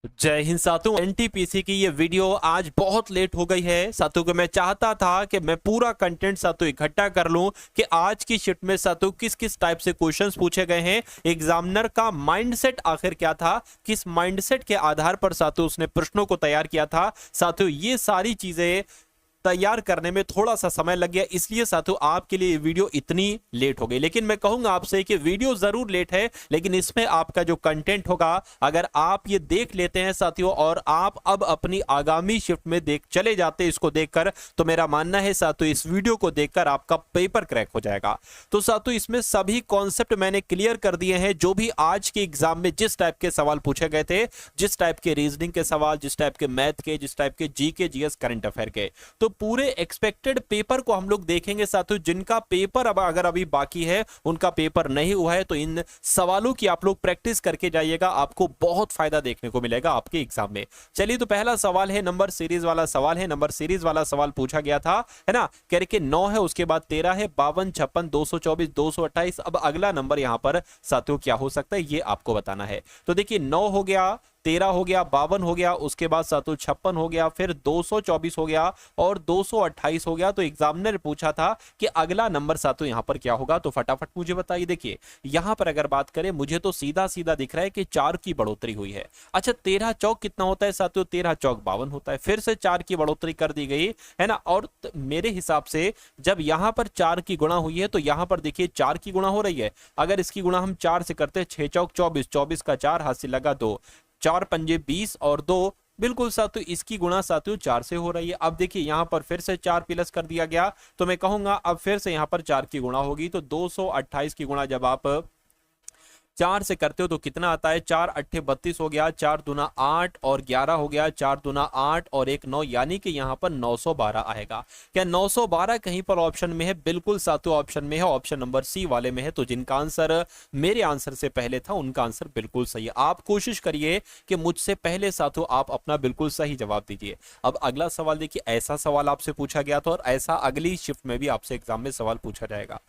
जय हिंद साथियों। एनटीपीसी की ये वीडियो आज बहुत लेट हो गई है साथियों। को मैं चाहता था कि मैं पूरा कंटेंट साथियों इकट्ठा कर लूं कि आज की शिफ्ट में साथियों किस किस टाइप से क्वेश्चंस पूछे गए हैं, एग्जामिनर का माइंडसेट आखिर क्या था, किस माइंडसेट के आधार पर साथियों उसने प्रश्नों को तैयार किया था। साथियों ये सारी चीजें तैयार करने में थोड़ा सा समय लग गया, इसलिए साथियों आपके लिए वीडियो इतनी लेट हो गई। लेकिन मैं कहूंगा आपसे कि वीडियो जरूर लेट है, लेकिन इसमें आपका जो कंटेंट होगा अगर आप ये देख लेते हैं साथियों और आप अब अपनी आगामी शिफ्ट में देख चले जाते हैं इसको देखकर, तो मेरा मानना है साथियों इस वीडियो को देखकर आपका पेपर क्रैक हो जाएगा। तो साथियों इसमें सभी कॉन्सेप्ट मैंने क्लियर कर दिए हैं, जो भी आज के एग्जाम में जिस टाइप के सवाल पूछे गए थे, जिस टाइप के रीजनिंग के सवाल, जिस टाइप के मैथ के, जिस टाइप के जीके जीएस करंट अफेयर के, तो पूरे एक्सपेक्टेड पेपर को हम लोग देखेंगे साथियों। जिनका पेपर अब अगर अभी बाकी है, उनका पेपर नहीं हुआ है, तो इन सवालों की आप लोग प्रैक्टिस करके जाइएगा, आपको बहुत फायदा देखने को मिलेगा आपके एग्जाम में। चलिए तो पहला सवाल है, नंबर सीरीज वाला सवाल है। नंबर सीरीज वाला सवाल पूछा गया था, है ना, कह के 9 है, उसके बाद 13 है, 52, 56, 224, 228। अब अगला नंबर यहां पर साथियों क्या हो सकता है ये आपको बताना है। तो देखिए 9 हो गया, 13 हो गया, 52 हो गया, उसके बाद साथियों 56 हो गया, फिर 224 हो गया और 228 हो गया। तो एग्जामिनर ने पूछा था कि अगला नंबर साथियों यहां पर क्या होगा, तो फटाफट मुझे बताइए। देखिए यहां पर अगर बात करें, मुझे तो सीधा सीधा दिख रहा है कि 4 की बढ़ोतरी हुई है। अच्छा 13 चौक कितना होता है साथियों, 13 चौक 52 होता है, फिर से 4 की बढ़ोतरी कर दी गई है ना। और मेरे हिसाब से जब यहां पर 4 की गुणा हुई है, तो यहां पर देखिए 4 की गुणा हो रही है। अगर इसकी गुणा हम 4 से करते हैं, 6 चौक 24, 24 का 4, हाथ से लगा 2, 4 पंजे 20 और 2, बिल्कुल साथियों इसकी गुणा साथियों 4 से हो रही है। अब देखिए यहां पर फिर से 4 प्लस कर दिया गया, तो मैं कहूंगा अब फिर से यहां पर 4 की गुणा होगी। तो 228 की गुणा जब आप 4 से करते हो तो कितना आता है, 4 अट्ठे 32 हो गया, 4 दूना 8 और 11 हो गया, 4 दूना 8 और 1 9, यानी कि यहां पर 912 आएगा। क्या 912 कहीं पर ऑप्शन में है? बिल्कुल साथियों ऑप्शन में है, ऑप्शन नंबर सी वाले में है। तो जिनका आंसर मेरे आंसर से पहले था उनका आंसर बिल्कुल सही है। आप कोशिश करिए कि मुझसे पहले साथियों आप अपना बिल्कुल सही जवाब दीजिए। अब अगला सवाल देखिए, ऐसा सवाल आपसे पूछा गया था और ऐसा अगली शिफ्ट में भी आपसे एग्जाम में सवाल पूछा जाएगा।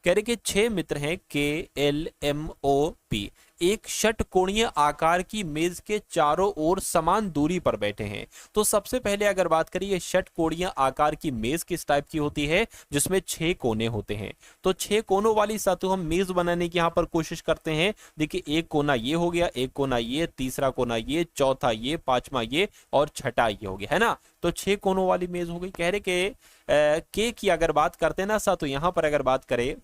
कह रहे कि 6 मित्र हैं, KLMOP, एक षटकोणीय आकार की मेज के चारों ओर समान दूरी पर बैठे हैं। तो सबसे पहले अगर बात करें, ये षटकोणीय आकार की मेज किस टाइप की होती है, जिसमें 6 कोने होते हैं। तो 6 कोनों वाली साथियों हम मेज बनाने की यहां पर कोशिश करते हैं। देखिए एक कोना ये हो गया, एक कोना ये, तीसरा कोना ये, चौथा ये, पांचवा ये और छठा ये हो गया, है ना। तो 6 कोनों वाली मेज हो गई। कह रहे के की अगर बात करते हैं ना साथियों, यहां पर अगर बात करें,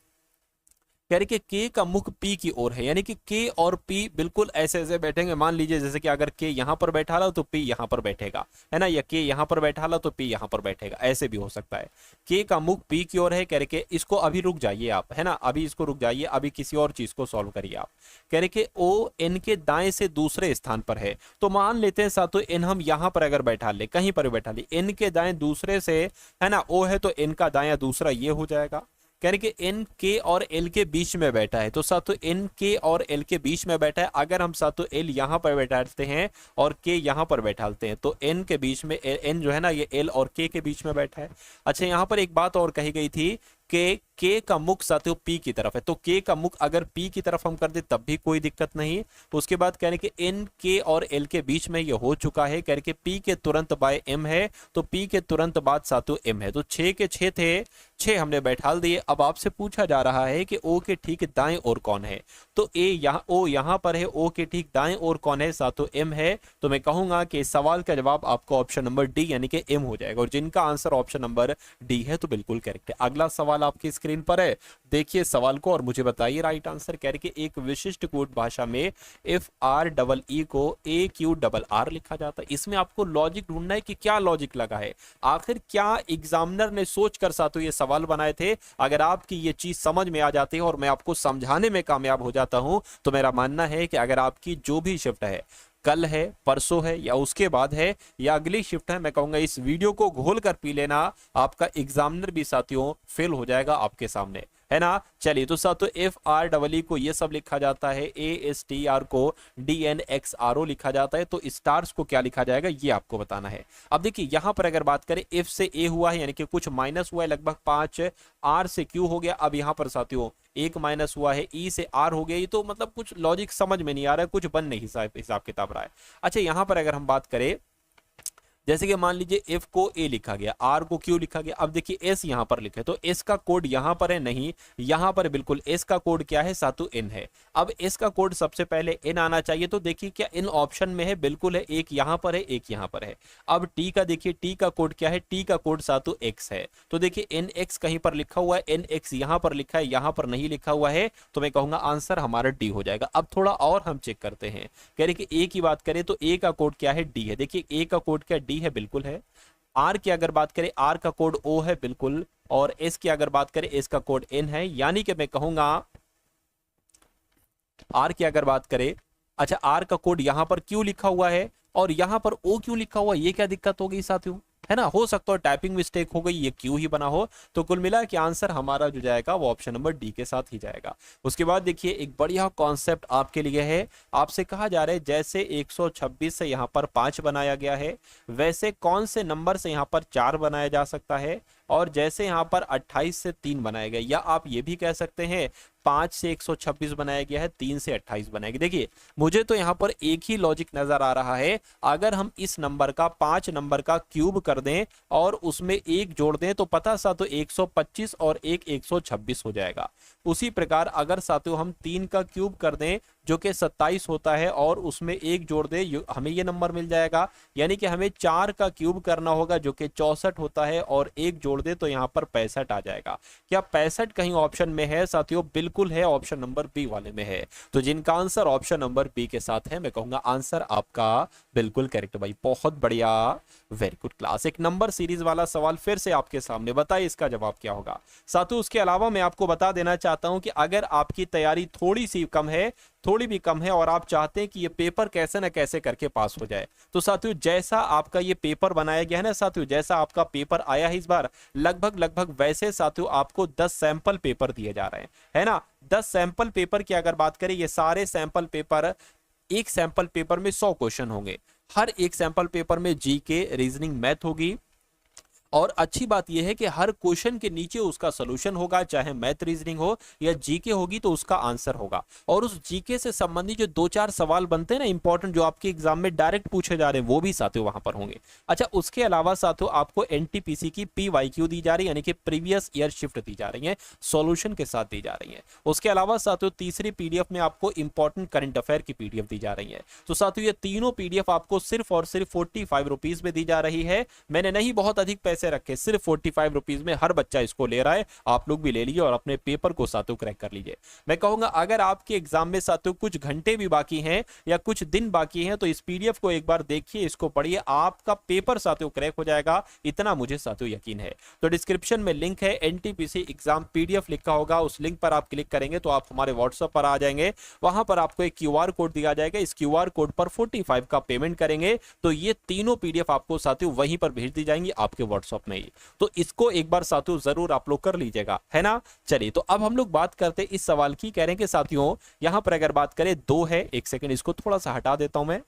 कह रहे कि के का मुख पी की ओर है, यानी कि के और पी बिल्कुल ऐसे ऐसे बैठेंगे। मान लीजिए जैसे कि अगर के यहां पर बैठा ला तो पी यहां पर बैठेगा, है ना, या के यहां पर बैठा ला तो पी यहां पर बैठेगा, ऐसे भी हो सकता है। के का मुख पी की ओर है, कह रहे कि इसको अभी रुक जाइए आप, है ना, अभी इसको रुक जाइए, अभी किसी और चीज को सॉल्व करिए आप। कह रहे कि ओ एन के दाएं से दूसरे स्थान पर है। तो मान लेते हैं साथियों एन हम यहां पर अगर बैठा ले, कहीं पर बैठा ले, एन के दाएं दूसरे से, है ना, ओ है तो एन का दायां दूसरा ये हो जाएगा। कह रहे कि एन के और एल के बीच में बैठा है, तो साथियों एन के और एल के बीच में बैठा है। अगर हम साथियों एल यहां पर बैठाते हैं और के यहां पर बैठाते हैं, तो एन के बीच में, एन जो है ना ये एल और के बीच में बैठा है। अच्छा यहां पर एक बात और कही गई थी कि के का मुख साथियों पी की तरफ है, तो के का मुख अगर पी की तरफ हम कर दे तब भी कोई दिक्कत नहीं। तो उसके बाद कह रहे कि एन के और एल के बीच में ये हो चुका है। कह रहे कि पी के तुरंत बाद एम है, तो पी के तुरंत बाद साथियों एम है। तो 6 के 6 थे, 6 हमने बैठा दिए। अब आपसे पूछा जा रहा है कि ओ के ठीक दाएं ओर कौन है, तो ए यहाँ, ओ यहां पर है, ओ के ठीक दाएं ओर कौन है साथियों एम है। तो मैं कहूंगा कि इस सवाल का जवाब आपको ऑप्शन नंबर डी यानी कि एम हो जाएगा, और जिनका आंसर ऑप्शन नंबर डी है तो बिल्कुल करेक्ट है। अगला सवाल आपकी स्क्रीन पर है, देखिए सवाल को और मुझे बताइए राइट आंसर। कह रहे कि एक विशिष्ट कोड भाषा में FREE को AQRR लिखा जाता है। इसमें आपको लॉजिक ढूंढना है कि क्या लॉजिक लगा है, आखिर क्या एग्जामिनर ने सोच कर साथियों ये सवाल बनाए थे। अगर आपकी ये चीज समझ में आ जाती है और मैं आपको समझाने में कामयाब हो जाता हूं, तो मेरा मानना है कि अगर आपकी जो भी शिफ्ट है, कल है, परसों है, या उसके बाद है, या अगली शिफ्ट है, मैं कहूंगा इस वीडियो को घोल कर पी लेना, आपका एग्जामिनर भी साथियों फेल हो जाएगा आपके सामने, है ना। चलिए तो साथियों FREE को ये सब लिखा जाता है, ASTR को DNXRO लिखा जाता है, तो स्टार्स को क्या लिखा जाएगा ये आपको बताना है। अब देखिए यहां पर अगर बात करें F से A हुआ है यानी कि कुछ माइनस हुआ है लगभग 5, R से Q हो गया, अब यहां पर साथियों एक माइनस हुआ है, E से R हो गया, ये तो मतलब कुछ लॉजिक समझ में नहीं आ रहा है, कुछ बन नहीं हिसाब किताब रहा है। अच्छा यहां पर अगर हम बात करें जैसे कि मान लीजिए F को A लिखा गया, R को Q लिखा गया, अब देखिए S यहां पर लिखा है तो S का कोड यहां पर है नहीं, यहां पर बिल्कुल S का कोड क्या है सातु N है। अब S का कोड सबसे पहले N आना चाहिए, तो देखिए क्या इन ऑप्शन में है, बिल्कुल है, एक यहां पर है एक यहां पर है। अब T का देखिए T का कोड क्या है, T का कोड सातु X है, तो देखिए NX कहीं पर लिखा हुआ है, NX यहां पर लिखा है, यहां पर नहीं लिखा हुआ है, तो मैं कहूंगा आंसर हमारा D हो जाएगा। अब थोड़ा और हम चेक करते हैं, कह रहे कि A की बात करें तो A का कोड क्या है, D है, देखिए A का कोड क्या D है, बिल्कुल है। R की अगर बात करें R का कोड O है बिल्कुल, और S की अगर बात करें S का कोड N है, यानी कि मैं कहूंगा R की अगर बात करें, अच्छा R का कोड यहां पर Q लिखा हुआ है और यहां पर O क्यों लिखा हुआ है, ये क्या दिक्कत हो गई साथियों, है ना, हो सकता है टाइपिंग मिस्टेक हो गई, ये क्यों ही बना हो। तो कुल मिला के आंसर हमारा जो जाएगा वो ऑप्शन नंबर डी के साथ ही जाएगा। उसके बाद देखिए एक बढ़िया कॉन्सेप्ट आपके लिए है, आपसे कहा जा रहा है जैसे 126 से यहाँ पर 5 बनाया गया है, वैसे कौन से नंबर से यहाँ पर 4 बनाया जा सकता है, और जैसे यहाँ पर 28 से 3 बनाया गया, या आप ये भी कह सकते हैं 5 से 126 बनाया गया है, 3 से 28 बनाया गया। देखिए मुझे तो यहाँ पर एक ही लॉजिक नजर आ रहा है, अगर हम इस नंबर का 5 नंबर का क्यूब कर दें और उसमें एक जोड़ दें तो पता साथियों 125 और एक 126 हो जाएगा। उसी प्रकार अगर साथियों हम 3 का क्यूब कर दें जो कि 27 होता है और उसमें एक जोड़ दे हमें ये नंबर मिल जाएगा, यानी कि हमें 4 का क्यूब करना होगा जो कि 64 होता है और एक जोड़ दे तो यहाँ पर 65 आ जाएगा। क्या 65 कहीं ऑप्शन में है साथियों, बिल्कुल है, ऑप्शन नंबर बी वाले में है। तो जिनका आंसर ऑप्शन नंबर बी के साथ है, मैं कहूंगा आंसर आपका बिल्कुल करेक्ट भाई, बहुत बढ़िया, वेरी गुड क्लास। एक नंबर सीरीज वाला सवाल फिर से आपके सामने, बताइए इसका जवाब क्या होगा साथियों। उसके अलावा मैं आपको बता देना चाहता हूं कि अगर आपकी तैयारी थोड़ी सी कम है, थोड़ी भी कम है, और आप चाहते हैं कि ये पेपर कैसे ना कैसे करके पास हो जाए, तो साथियों जैसा आपका ये पेपर बनाया गया है ना साथियों, जैसा आपका पेपर आया है इस बार लगभग वैसे साथियों आपको 10 सैंपल पेपर दिए जा रहे हैं, है ना। 10 सैंपल पेपर की अगर बात करें, ये सारे सैंपल पेपर, एक सैंपल पेपर में 100 क्वेश्चन होंगे, हर एक सैंपल पेपर में जीके, रीजनिंग, मैथ होगी, और अच्छी बात यह है कि हर क्वेश्चन के नीचे उसका सॉल्यूशन होगा, चाहे मैथ रीजनिंग हो या जीके होगी तो उसका आंसर होगा, और उस जीके से संबंधित जो 2-4 सवाल बनते हैं ना इंपॉर्टेंट, जो आपके एग्जाम में डायरेक्ट पूछे जा रहे हैं, वो भी साथियों वहां पर होंगे। अच्छा उसके अलावा साथियों आपको एनटीपीसी की PYQ दी जा रही है, यानी कि प्रीवियस ईयर शिफ्ट दी जा रही है, सॉल्यूशन के साथ दी जा रही है। उसके अलावा साथियों तीसरी पीडीएफ में आपको इंपॉर्टेंट करंट अफेयर की पीडीएफ दी जा रही है। तो साथियों ये तीनों पीडीएफ आपको सिर्फ और सिर्फ 45 रुपीज में दी जा रही है। मैंने नहीं बहुत अधिक पैसे रखे, सिर्फ 45 रुपीज में हर बच्चा इसको ले रहा है, आप लोग भी ले लीजिए और अपने पेपर को साथियों क्रैक कर लीजिए। मैं कहूंगा अगर आपके एग्जाम में साथियों कुछ घंटे भी बाकी हैं या कुछ दिन बाकी हैं तो इस पीडीएफ को एक बार देखिए, इसको पढ़िए, आपका पेपर साथियों क्रैक हो जाएगा, इतना मुझे साथियों यकीन है। तो डिस्क्रिप्शन में लिंक है, एनटीपीसी एग्जाम पीडीएफ लिखा होगा, उस लिंक पर आप क्लिक करेंगे तो आप हमारे व्हाट्सएप पर आ जाएंगे, वहां पर आपको एक क्यूआर कोड दिया जाएगा, इस क्यूआर कोड पर 45 का पेमेंट करेंगे तो ये तीनों पीडीएफ आपको साथियों वहीं पर भेज दी जाएंगी आपके व्हाट्सएप में ही। तो इसको एक बार साथियों जरूर आप लोग कर लीजिएगा, है ना। चलिए तो अब हम लोग बात करते हैं इस सवाल की, कह रहे हैं कि साथियों यहां पर अगर बात करें 2 है, एक सेकंड इसको थोड़ा सा हटा देता हूं मैं,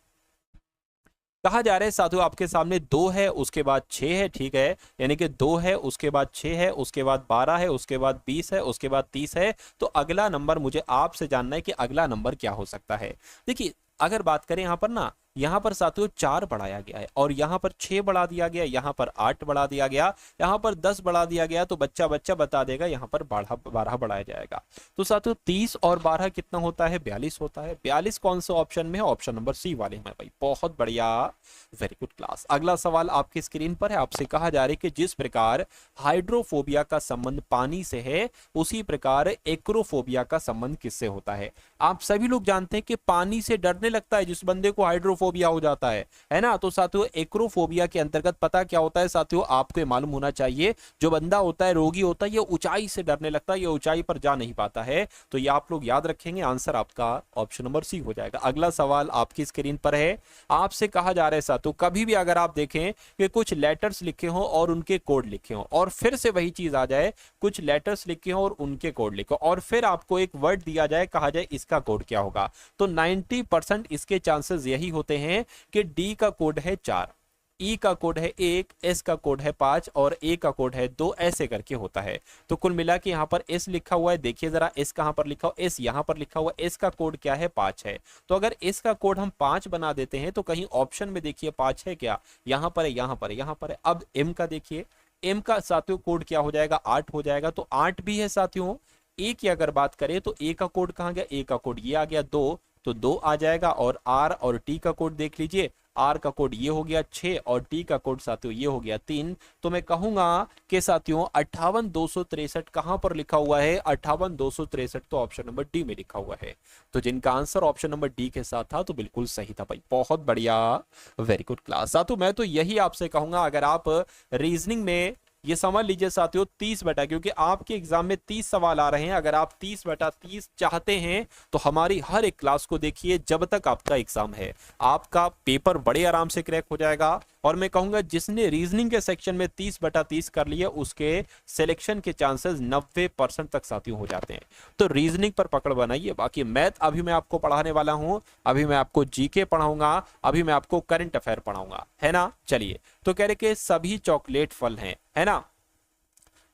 कहा जा रहा है साथियों आपके सामने 2 है उसके बाद 6 है, ठीक है, यानी कि 2 है उसके बाद 6 है उसके बाद 12 है उसके बाद 20 है उसके बाद 30 है। तो अगला नंबर मुझे आपसे जानना है कि अगला नंबर क्या हो सकता है। देखिए अगर बात करें यहां पर ना, यहां पर साथियों 4 बढ़ाया गया है और यहां पर 6 बढ़ा दिया गया, यहां पर 8 बढ़ा दिया गया, यहां पर 10 बढ़ा दिया गया, तो बच्चा बता देगा यहां पर 12 बढ़ाया जाएगा। तो साथियों 30 और 12 कितना होता है, 42 होता है। 42 कौन से ऑप्शन में है, ऑप्शन नंबर सी वाले में भाई, बहुत बढ़िया, वेरी गुड क्लास। अगला सवाल आपकी स्क्रीन पर है, आपसे कहा जा रहा है कि जिस प्रकार हाइड्रोफोबिया का संबंध पानी से है उसी प्रकार एक्रोफोबिया का संबंध किससे होता है। आप सभी लोग जानते हैं कि पानी से डरने लगता है जिस बंदे को हाइड्रोफोबिया एक्रोफोबिया हो जाता है ना। तो साथियों एक्रोफोबिया के अंतर्गत पता क्या होता है साथियों, आपको ये मालूम होना चाहिए, जो बंदा होता है, रोगी होता है, ये ऊंचाई से डरने लगता है, ये ऊंचाई पर जा नहीं पाता है। तो ये आप लोग याद रखेंगे, आंसर आपका ऑप्शन नंबर सी हो जाएगा। अगला सवाल आपकी स्क्रीन पर है, आपसे कहा जा रहा है साथियों, कभी भी अगर आप देखें कि कुछ लेटर्स लिखे हों और उनके कोड लिखे हों, और फिर से वही चीज आ जाए, कुछ लेटर्स लिखे हों और उनके कोड लिखो, और फिर आपको एक वर्ड दिया जाए, कहा जाए इसका कोड क्या होगा, तो 90% इसके चांसेस यही होते हैं कि डी का कोड है 4, ई का कोड है 1, एस का कोड है 5 और ए का कोड है 2, ऐसे करके होता है। तो कुल मिला के यहाँ पर एस लिखा हुआ है, देखिए जरा एस कहाँ पर लिखा हुआ, एस यहाँ पर लिखा हुआ, एस का कोड क्या है 5 है। तो अगर एस का कोड हम 5 बना देते हैं तो कहीं ऑप्शन में देखिए 5 है क्या, यहाँ पर है, यहाँ पर है, यहाँ पर है। अब एम का देखिए, एम का साथियों कोड क्या हो जाएगा, 8 हो जाएगा, तो 8 भी है साथियों। ए की अगर बात करें तो ए का कोड कहाँ गया, ए का कोड ये आ गया 2, तो 2 आ जाएगा। और आर और टी का कोड देख लीजिए, आर का कोड ये हो गया 6 और टी का कोड साथियों ये हो गया 3। तो मैं कहूंगा कि साथियों 58263 कहां पर लिखा हुआ है, 58263 तो ऑप्शन नंबर डी में लिखा हुआ है। तो जिनका आंसर ऑप्शन नंबर डी के साथ था तो बिल्कुल सही था भाई, बहुत बढ़िया, वेरी गुड क्लास। साथियों मैं तो यही आपसे कहूंगा, अगर आप रीजनिंग में ये समझ लीजिए साथियों 30 बटा, क्योंकि आपके एग्जाम में 30 सवाल आ रहे हैं, अगर आप 30/30 चाहते हैं तो हमारी हर एक क्लास को देखिए जब तक आपका एग्जाम है, आपका पेपर बड़े आराम से क्रैक हो जाएगा। और मैं कहूंगा जिसने रीजनिंग के सेक्शन में 30/30 कर लिया उसके सिलेक्शन के चांसेस 90% तक साथियों हो जाते हैं। तो रीजनिंग पर पकड़ बनाइए। बाकी मैथ अभी मैं आपको पढ़ाने वाला हूं, अभी मैं आपको जीके पढ़ाऊंगा, अभी मैं आपको करंट अफेयर पढ़ाऊंगा, है ना। चलिए, तो कह रहे कि सभी चॉकलेट फल हैं, है ना।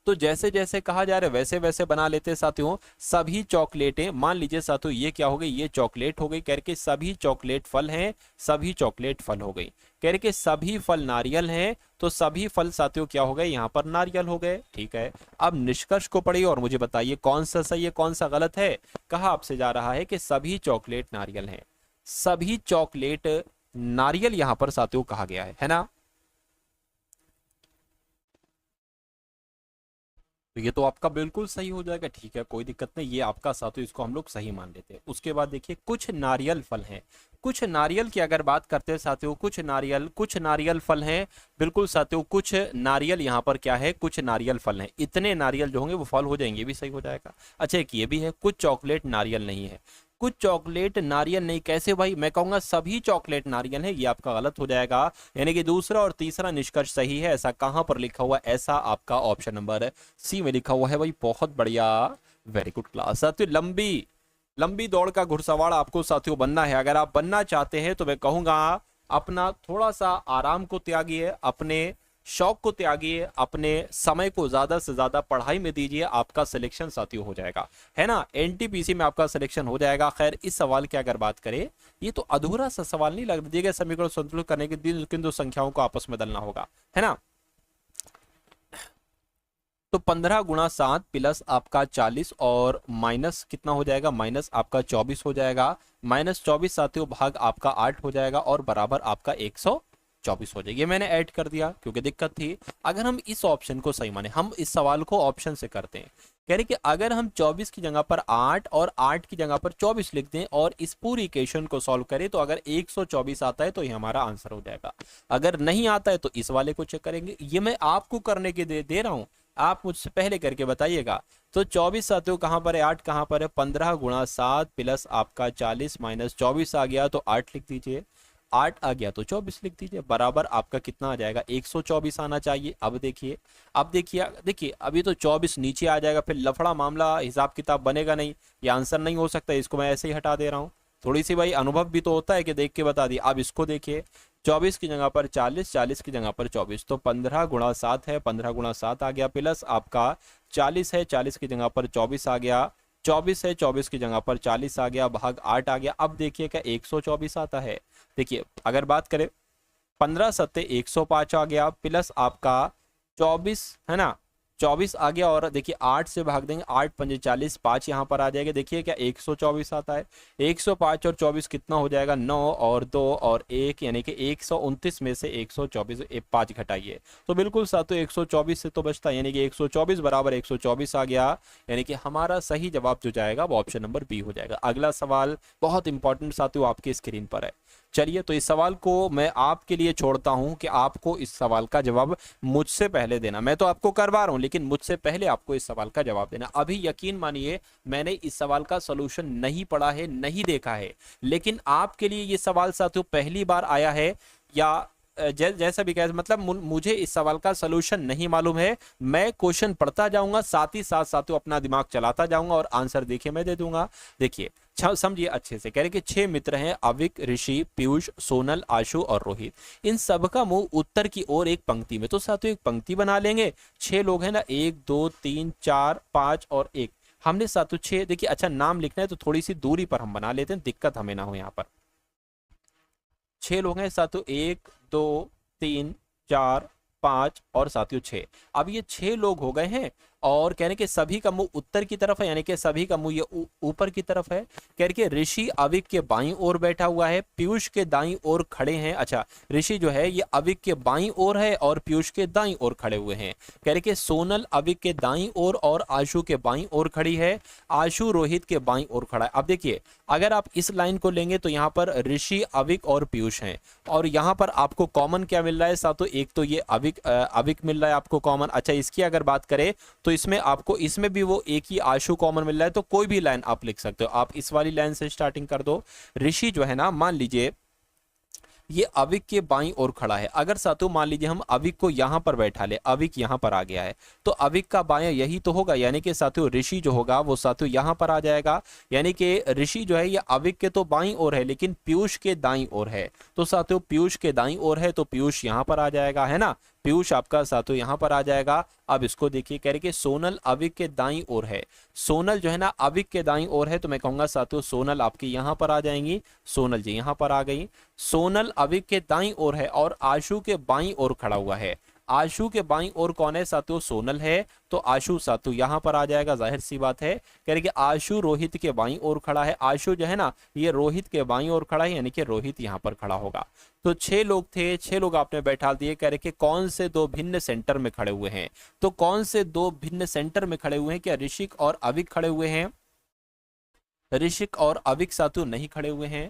तो जैसे जैसे कहा जा रहा है वैसे वैसे बना लेते हैं साथियों। सभी चॉकलेटें, मान लीजिए साथियों ये क्या हो गई, ये चॉकलेट हो गई, कह रहे कि सभी चॉकलेट फल हैं, सभी चॉकलेट फल हो गई। कह रहे कि सभी फल नारियल हैं, तो सभी फल साथियों क्या हो गए, यहाँ पर नारियल हो गए, ठीक है। अब निष्कर्ष को पढ़िए और मुझे बताइए कौन सा सही है कौन सा गलत है। कहा आपसे जा रहा है कि सभी चॉकलेट नारियल हैं, सभी चॉकलेट नारियल यहां पर साथियों कहा गया है ना। तो ये तो आपका बिल्कुल सही हो जाएगा, ठीक है, कोई दिक्कत नहीं, ये आपका साथियों इसको हम लोग सही मान लेते हैं। उसके बाद देखिए कुछ नारियल फल हैं, कुछ नारियल की अगर बात करते हैं साथियों, कुछ नारियल फल हैं, बिल्कुल साथियों कुछ नारियल यहाँ पर क्या है, कुछ नारियल फल हैं, इतने नारियल जो होंगे वो फल हो जाएंगे, ये भी सही हो जाएगा। अच्छा एक ये भी है, कुछ चॉकलेट नारियल नहीं है, कुछ चॉकलेट नारियल नहीं, कैसे भाई, मैं कहूंगा सभी चॉकलेट नारियल है, ये आपका गलत हो जाएगा। यानी कि दूसरा और तीसरा निष्कर्ष सही है, ऐसा कहां पर लिखा हुआ, ऐसा आपका ऑप्शन नंबर सी में लिखा हुआ है भाई, बहुत बढ़िया, वेरी गुड क्लास। साथियों लंबी लंबी दौड़ का घुड़सवार आपको साथियों बनना है, अगर आप बनना चाहते हैं तो मैं कहूंगा अपना थोड़ा सा आराम को त्यागिए, अपने शौक को त्यागिए, अपने समय को ज्यादा से ज्यादा पढ़ाई में दीजिए, आपका सिलेक्शन साथियों हो जाएगा, है ना, एनटीपीसी में आपका सिलेक्शन हो जाएगा। खैर इस सवाल की अगर बात करें, ये तो अधूरा सा सवाल नहीं लग, दिए गए समीकरण संतुलित करने के दिन किन दो संख्याओं को आपस में बदलना होगा, है ना। तो 15 गुणा 7 प्लस आपका 40 और माइनस कितना हो जाएगा, माइनस आपका 24 हो जाएगा, -24 साथियों भाग आपका 8 हो जाएगा और बराबर आपका 124 हो जाएगी। ये मैंने ऐड कर दिया क्योंकि दिक्कत थी। अगर हम इस ऑप्शन को सही माने, हम इस सवाल को ऑप्शन से करते हैं, कह रहे कि अगर हम 24 की जगह पर 8 और 8 की जगह पर 24 लिख दें और इस पूरी इक्वेशन को सॉल्व करें तो अगर 124 आता है तो ये हमारा आंसर हो जाएगा। अगर नहीं आता है तो इस वाले को चेक करेंगे। ये मैं आपको करने के दे रहा हूं, आप मुझसे पहले करके बताइएगा। तो 24 साथियों कहां पर है, 8 कहां पर है, 15 गुणा 7 प्लस आपका 40 माइनस 24 आ गया तो 8 लिख दीजिए, 8 आ गया तो 24 लिख दीजिए, बराबर आपका कितना आ जाएगा, 124 आना चाहिए। अब देखिए अभी तो 24 नीचे आ जाएगा, फिर लफड़ा मामला हिसाब किताब बनेगा नहीं, ये आंसर नहीं हो सकता, इसको मैं ऐसे ही हटा दे रहा हूँ। थोड़ी सी भाई अनुभव भी तो होता है कि देख के बता दिए। अब इसको देखिए, 24 की जगह पर 40, 40 की जगह पर 24, तो 15 गुणा 7 है, 15 गुणा 7 आ गया, प्लस आपका 40 है, 40 की जगह पर 24 आ गया, 24 है, 24 की जगह पर 40 आ गया, भाग 8 आ गया। अब देखिए क्या 124 आता है। देखिए अगर बात करें 15 सत्ते 105 आ गया, प्लस आपका 24 है ना, 24 आ गया, और देखिए 8 से भाग देंगे, 8 पंजे 40, 5 यहाँ पर आ जाएगा। देखिए क्या 124 आता है, 105 और 24 कितना हो जाएगा, 9 और 2 और 1, यानी कि 129 में से 124 5 घटाइए तो बिल्कुल साथियों 124 से तो बचता है, यानी कि 124 बराबर 124 आ गया, यानी कि हमारा सही जवाब जो जाएगा वो ऑप्शन नंबर बी हो जाएगा। अगला सवाल बहुत इंपॉर्टेंट साथियों आपकी स्क्रीन पर है, चलिए, तो इस सवाल को मैं आपके लिए छोड़ता हूं कि आपको इस सवाल का जवाब मुझसे पहले देना। मैं तो आपको करवा रहा हूं, लेकिन मुझसे पहले आपको इस सवाल का जवाब देना। अभी यकीन मानिए मैंने इस सवाल का सॉल्यूशन नहीं पढ़ा है, नहीं देखा है, लेकिन आपके लिए ये सवाल साथियों पहली बार आया है, या जैसा भी कहे, मतलब मुझे इस सवाल का सलूशन नहीं मालूम है। मैं क्वेश्चन पढ़ता जाऊंगा, साथ ही साथ साथियों अपना दिमाग चलाता जाऊंगा और आंसर देखिए मैं दे दूंगा। देखिए समझिए अच्छे से, कह रहे कि 6 मित्र हैं, अविक, ऋषि, पीयूष, सोनल, आशु और रोहित। इन सबका मुंह उत्तर की ओर एक पंक्ति में। तो साथियों एक पंक्ति बना लेंगे। 6 लोग हैं ना, 1 2 3 4 5 और 1। हमने साथियों 6, देखिए अच्छा नाम लिखना है तो थोड़ी सी दूरी पर हम बना लेते हैं, दिक्कत हमें ना हो। यहाँ पर 6 लोग हैं साथियों, 1 2 3 4 5 और साथियों 6। अब ये 6 लोग हो गए हैं और कहने के सभी का मुंह उत्तर की तरफ है, यानी कि सभी का मुंह ये ऊपर की तरफ है। कह रहे कि ऋषि अविक के बाईं ओर बैठा हुआ है, पीयूष के दाईं ओर खड़े हैं। अच्छा, ऋषि जो है ये अविक के बाईं ओर है और पीयूष के दाईं ओर खड़े हुए हैं। कह रहे कि सोनल अविक के दाईं ओर और आशु के बाईं ओर खड़ी है, आशु रोहित के बाईं ओर खड़ा है। अब देखिए अगर आप इस लाइन को लेंगे तो यहाँ पर ऋषि, अविक और पीयूष हैं, और यहाँ पर आपको कॉमन क्या मिल रहा है साथियों, एक तो ये अविक मिल रहा है आपको कॉमन। अच्छा, इसकी अगर बात करें तो इसमें आपको, इसमें भी वो एक ही आशु कॉमन मिल रहा है, तो कोई भी लाइन आप लिख सकते हो। आप इस वाली लाइन से स्टार्टिंग कर दो। ऋषि जो है ना, मान लीजिए ये अविक के बाईं ओर खड़ा है। अगर साथियों मान लीजिए हम अविक को यहां पर बैठा ले, अविक यहां पर आ गया है, तो अविक का बायां यही तो होगा, यानी कि साथियों ऋषि जो होगा वो साथियों यहां पर आ जाएगा। यानी कि ऋषि जो है ये अविक के तो बाईं ओर है, लेकिन पीयूष के दाईं ओर है। तो साथियों पीयूष के दाईं ओर है तो पीयूष यहां पर आ जाएगा, है ना, पीयूष आपका साथियों यहां पर आ जाएगा। अब इसको देखिए, कह रहे कि सोनल अविक के दाईं ओर है। सोनल जो है ना अविक के दाईं ओर है, तो मैं कहूंगा साथियों सोनल आपकी यहां पर आ जाएंगी। सोनल जी यहां पर आ गई। सोनल अविक के दाईं ओर है और आशु के बाईं ओर खड़ा हुआ है। आशु के बाईं ओर कौन है साथियों, सोनल है, तो आशु साथियों यहां पर आ जाएगा, जाहिर सी बात है। कह रहे कि आशु रोहित के बाईं ओर खड़ा है। आशु जो है ना ये रोहित के बाईं ओर खड़ा है, यानी कि रोहित यहां पर खड़ा होगा। तो 6 लोग थे, 6 लोग आपने बैठा दिए। कह रहे कि कौन से 2 भिन्न सेंटर में खड़े हुए हैं, तो कौन से 2 भिन्न सेंटर में खड़े हुए हैं, क्या ऋषिक और अविक खड़े हुए हैं? ऋषिक और अविक साथियों नहीं खड़े हुए हैं।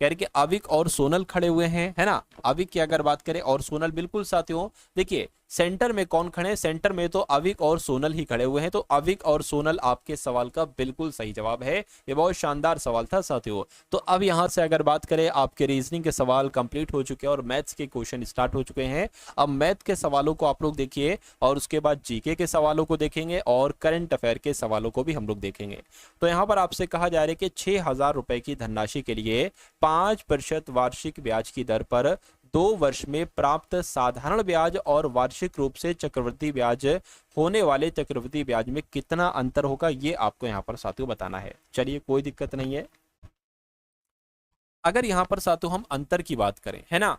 कह रहे कि अविक और सोनल खड़े हुए हैं, है ना। अविक की अगर बात करें और सोनल, बिल्कुल साथियों देखिए सेंटर में कौन खड़े हैं, सेंटर में तो अविक और सोनल ही खड़े हुए हैं। तो अविक और सोनल आपके सवाल का बिल्कुल सही जवाब है। ये बहुत शानदार सवाल था साथियों। तो अब यहां से अगर बात करें, आपके रीजनिंग के सवाल कंप्लीट हो चुके हैं और मैथ्स के क्वेश्चन स्टार्ट हो चुके हैं। अब मैथ के सवालों को आप लोग देखिए और उसके बाद जीके के सवालों को देखेंगे और करंट अफेयर के सवालों को भी हम लोग देखेंगे। तो यहाँ पर आपसे कहा जा रहा है कि 6,000 रुपए की धनराशि के लिए 5% वार्षिक ब्याज की दर पर 2 वर्ष में प्राप्त साधारण ब्याज और वार्षिक रूप से चक्रवृद्धि ब्याज होने वाले चक्रवृद्धि ब्याज में कितना अंतर होगा, ये आपको यहाँ पर साथियों बताना है। चलिए कोई दिक्कत नहीं है। अगर यहाँ पर साथियों हम अंतर की बात करें, है ना,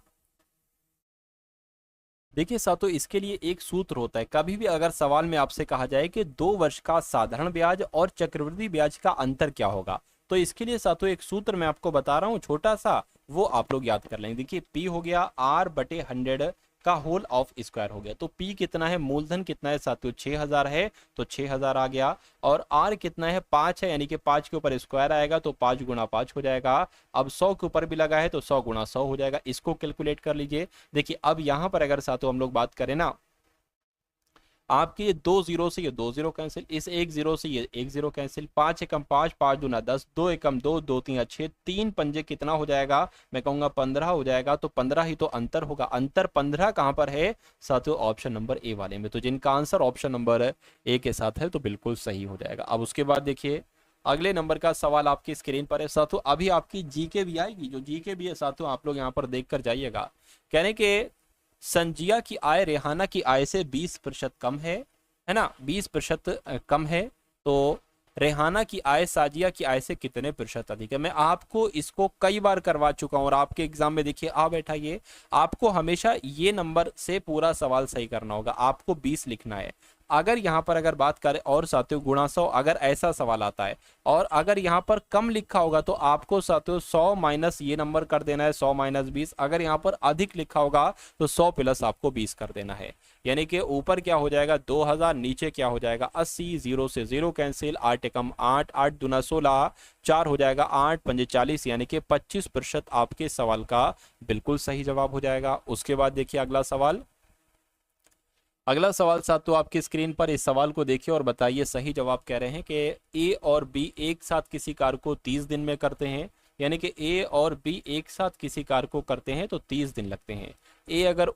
देखिए साथियों इसके लिए एक सूत्र होता है। कभी भी अगर सवाल में आपसे कहा जाए कि 2 वर्ष का साधारण ब्याज और चक्रवृद्धि ब्याज का अंतर क्या होगा, तो इसके लिए साथियों एक सूत्र मैं आपको बता रहा हूं छोटा सा, वो आप लोग याद कर लेंगे। देखिए P हो गया R/100 का होल ऑफ स्क्वायर हो गया। तो P कितना है, मूलधन कितना है साथियों, 6,000 है, तो 6,000 आ गया। और R कितना है, 5 है, यानी कि 5 के ऊपर स्क्वायर आएगा तो 5 गुणा 5 हो जाएगा। अब 100 के ऊपर भी लगा है तो 100 गुणा 100 हो जाएगा। इसको कैलकुलेट कर लीजिए। देखिए अब यहाँ पर अगर साथियों हम लोग बात करें ना, आपके ये 2 जीरो से ये 2 जीरो कैंसिल, इस 1 जीरो से ये 1 जीरो कैंसिल, 5 एकम 5, 5 दूना 10, 2 एकम 2, 2 3 6, 3 पंजे कितना हो जाएगा, मैं कहूंगा 15 हो जाएगा। तो 15 ही तो अंतर होगा। अंतर 15 कहां पर है साथियों, ऑप्शन नंबर ए वाले में। तो जिनका आंसर ऑप्शन नंबर ए के साथ है तो बिल्कुल सही हो जाएगा। अब उसके बाद देखिए अगले नंबर का सवाल आपकी स्क्रीन पर है साथियों। अभी आपकी जीके भी आएगी, जो जीके भी है साथियों आप लोग यहाँ पर देख कर जाइएगा। कहने के संजिया की आय रेहाना की आय से 20% कम है ना, 20% कम है। तो रेहाना की आय साजिया की आय से कितने प्रतिशत अधिक है। मैं आपको इसको कई बार करवा चुका हूं और आपके एग्जाम में देखिए आ बैठा ये, आपको हमेशा ये नंबर से पूरा सवाल सही करना होगा। आपको 20 लिखना है। अगर यहाँ पर अगर बात करें और साथियों गुणा 100 अगर ऐसा सवाल आता है और अगर यहाँ पर कम लिखा होगा तो आपको साथियों 100 माइनस ये नंबर कर देना है, 100 माइनस 20। अगर यहाँ पर अधिक लिखा होगा तो 100 प्लस आपको 20 कर देना है। यानी कि ऊपर क्या हो जाएगा 2000, नीचे क्या हो जाएगा 80, 0 से 0 कैंसिल, 8 एकम 8, 8 दूना 16, 4 हो जाएगा 8 पंजे 40, यानी कि 25% आपके सवाल का बिल्कुल सही जवाब हो जाएगा। उसके बाद देखिए अगला सवाल। अगला सवाल साथियों आपकी स्क्रीन पर, इस सवाल को देखिए और बताइए सही जवाब। कह रहे हैं कि ए और बी एक साथ किसी कार्य को 30 दिन में करते हैं, यानी कि ए और बी एक साथ किसी कार्य को करते हैं तो 30 दिन लगते हैं। ए अगर